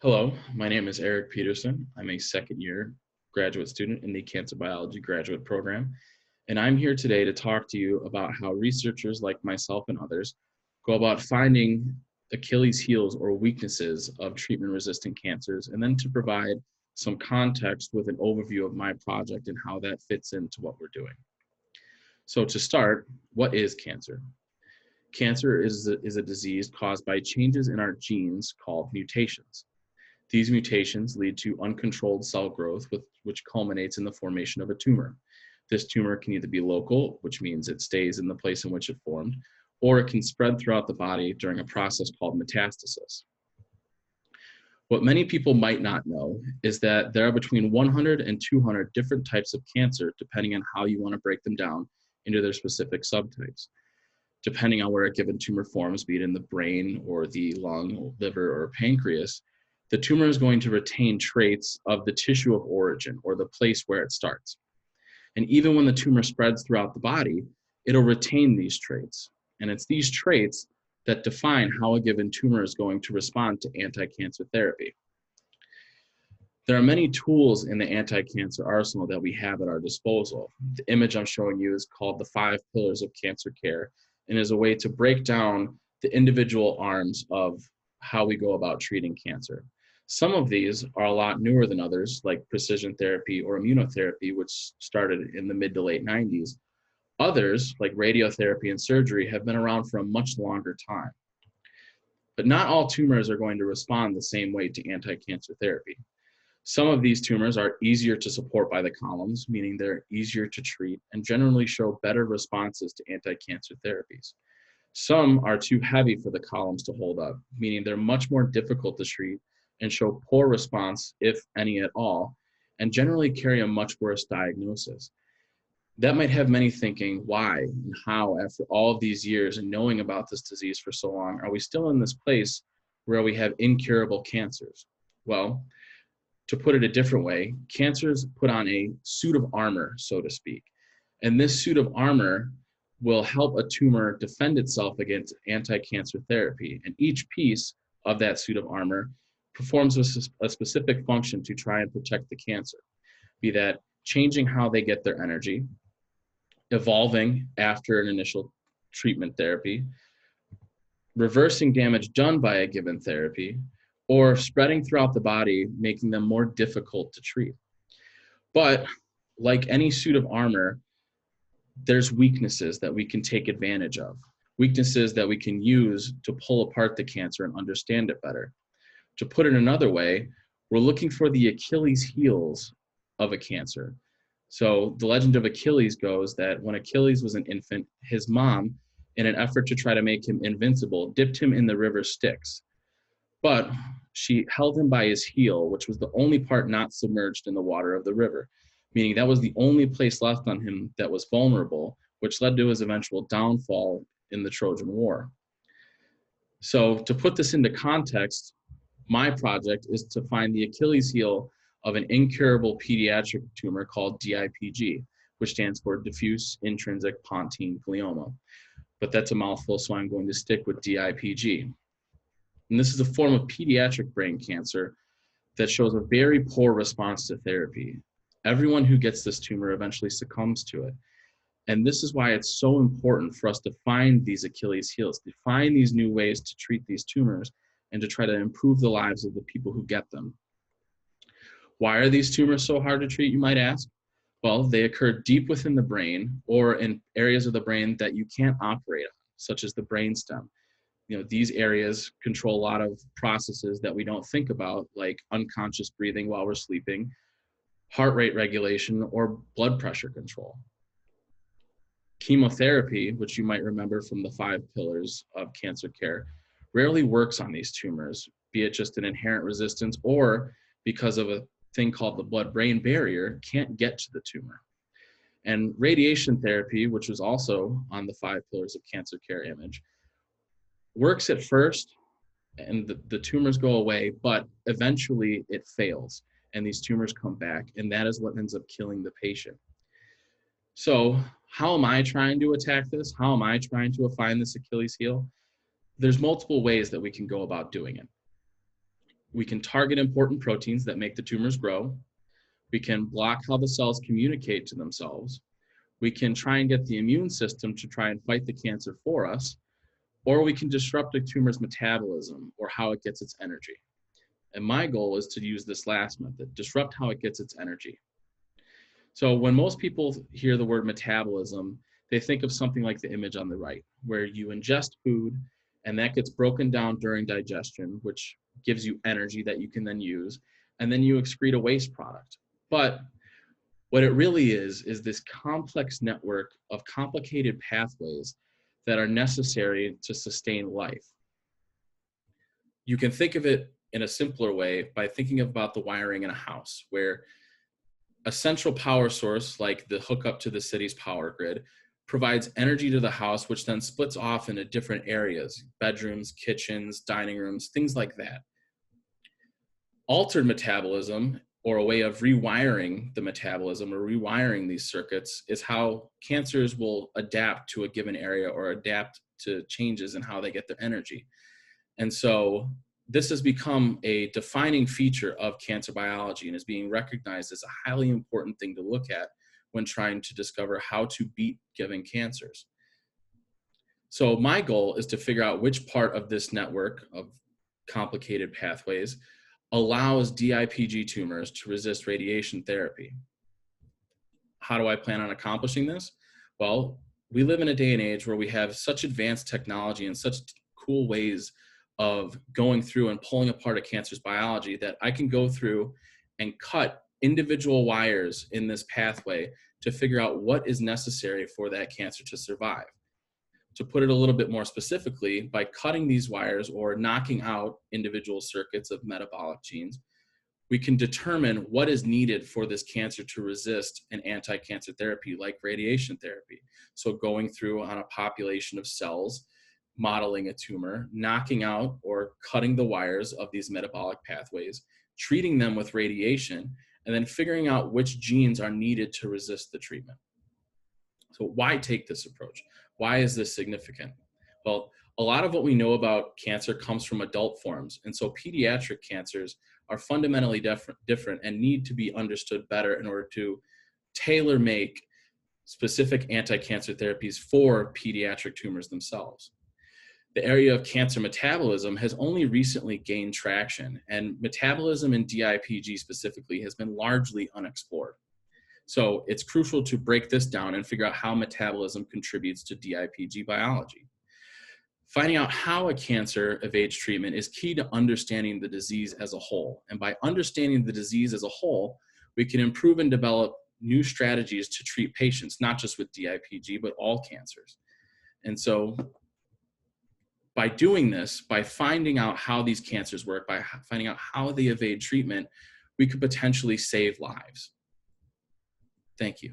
Hello, my name is Erik Peterson. I'm a second-year graduate student in the Cancer Biology graduate program, and I'm here today to talk to you about how researchers like myself and others go about finding Achilles heels or weaknesses of treatment-resistant cancers, and then to provide some context with an overview of my project and how that fits into what we're doing. So to start, what is cancer? Cancer is a disease caused by changes in our genes called mutations. These mutations lead to uncontrolled cell growth, which culminates in the formation of a tumor. This tumor can either be local, which means it stays in the place in which it formed, or it can spread throughout the body during a process called metastasis. What many people might not know is that there are between 100 and 200 different types of cancer, depending on how you want to break them down into their specific subtypes. Depending on where a given tumor forms, be it in the brain or the lung, liver, or pancreas, the tumor is going to retain traits of the tissue of origin or the place where it starts. And even when the tumor spreads throughout the body, it'll retain these traits. And it's these traits that define how a given tumor is going to respond to anti-cancer therapy. There are many tools in the anti-cancer arsenal that we have at our disposal. The image I'm showing you is called the 5 pillars of cancer care and is a way to break down the individual arms of how we go about treating cancer. Some of these are a lot newer than others, like precision therapy or immunotherapy, which started in the mid to late 90s. Others, like radiotherapy and surgery, have been around for a much longer time. But not all tumors are going to respond the same way to anti-cancer therapy. Some of these tumors are easier to support by the columns, meaning they're easier to treat and generally show better responses to anti-cancer therapies. Some are too heavy for the columns to hold up, meaning they're much more difficult to treat and show poor response, if any at all, and generally carry a much worse diagnosis. That might have many thinking, why and how, after all of these years and knowing about this disease for so long, are we still in this place where we have incurable cancers? Well, to put it a different way, cancers put on a suit of armor, so to speak. And this suit of armor will help a tumor defend itself against anti-cancer therapy. And each piece of that suit of armor performs a specific function to try and protect the cancer, be that changing how they get their energy, evolving after an initial treatment therapy, reversing damage done by a given therapy, or spreading throughout the body, making them more difficult to treat. But like any suit of armor, there's weaknesses that we can take advantage of, weaknesses that we can use to pull apart the cancer and understand it better. To put it another way, we're looking for the Achilles heels of a cancer. So the legend of Achilles goes that when Achilles was an infant, his mom, in an effort to try to make him invincible, dipped him in the river Styx. But she held him by his heel, which was the only part not submerged in the water of the river, meaning that was the only place left on him that was vulnerable, which led to his eventual downfall in the Trojan War. So to put this into context, my project is to find the Achilles heel of an incurable pediatric tumor called DIPG, which stands for diffuse intrinsic pontine glioma. But that's a mouthful, so I'm going to stick with DIPG. And this is a form of pediatric brain cancer that shows a very poor response to therapy. Everyone who gets this tumor eventually succumbs to it. And this is why it's so important for us to find these Achilles heels, to find these new ways to treat these tumors and to try to improve the lives of the people who get them. Why are these tumors so hard to treat, you might ask? Well, they occur deep within the brain or in areas of the brain that you can't operate on, such as the brainstem. These areas control a lot of processes that we don't think about, like unconscious breathing while we're sleeping, heart rate regulation, or blood pressure control. Chemotherapy, which you might remember from the 5 pillars of cancer care, rarely works on these tumors, be it just an inherent resistance or because of a thing called the blood-brain barrier, can't get to the tumor. And radiation therapy, which was also on the 5 pillars of cancer care image, works at first and the tumors go away, but eventually it fails and these tumors come back, and that is what ends up killing the patient. So how am I trying to attack this? How am I trying to find this Achilles heel? There's multiple ways that we can go about doing it. We can target important proteins that make the tumors grow. We can block how the cells communicate to themselves. We can try and get the immune system to try and fight the cancer for us, or we can disrupt a tumor's metabolism or how it gets its energy. And my goal is to use this last method, disrupt how it gets its energy. So when most people hear the word metabolism, they think of something like the image on the right, where you ingest food and that gets broken down during digestion, which gives you energy that you can then use, and then you excrete a waste product. But what it really is this complex network of complicated pathways that are necessary to sustain life. You can think of it in a simpler way by thinking about the wiring in a house, where a central power source, like the hookup to the city's power grid, provides energy to the house, which then splits off into different areas, bedrooms, kitchens, dining rooms, things like that. Altered metabolism, or a way of rewiring the metabolism or rewiring these circuits, is how cancers will adapt to a given area or adapt to changes in how they get their energy. And so this has become a defining feature of cancer biology and is being recognized as a highly important thing to look at when trying to discover how to beat given cancers. So my goal is to figure out which part of this network of complicated pathways allows DIPG tumors to resist radiation therapy. How do I plan on accomplishing this? Well, we live in a day and age where we have such advanced technology and such cool ways of going through and pulling apart a cancer's biology that I can go through and cut individual wires in this pathway to figure out what is necessary for that cancer to survive. To put it a little bit more specifically, by cutting these wires or knocking out individual circuits of metabolic genes, we can determine what is needed for this cancer to resist an anti-cancer therapy like radiation therapy. So going through on a population of cells, modeling a tumor, knocking out or cutting the wires of these metabolic pathways, treating them with radiation, and then figuring out which genes are needed to resist the treatment. So why take this approach? Why is this significant? Well, a lot of what we know about cancer comes from adult forms. And so pediatric cancers are fundamentally different and need to be understood better in order to tailor make specific anti-cancer therapies for pediatric tumors themselves. The area of cancer metabolism has only recently gained traction, and metabolism in DIPG specifically has been largely unexplored. So it's crucial to break this down and figure out how metabolism contributes to DIPG biology. Finding out how a cancer evades treatment is key to understanding the disease as a whole. And by understanding the disease as a whole, we can improve and develop new strategies to treat patients, not just with DIPG, but all cancers. And so by doing this, by finding out how these cancers work, by finding out how they evade treatment, we could potentially save lives. Thank you.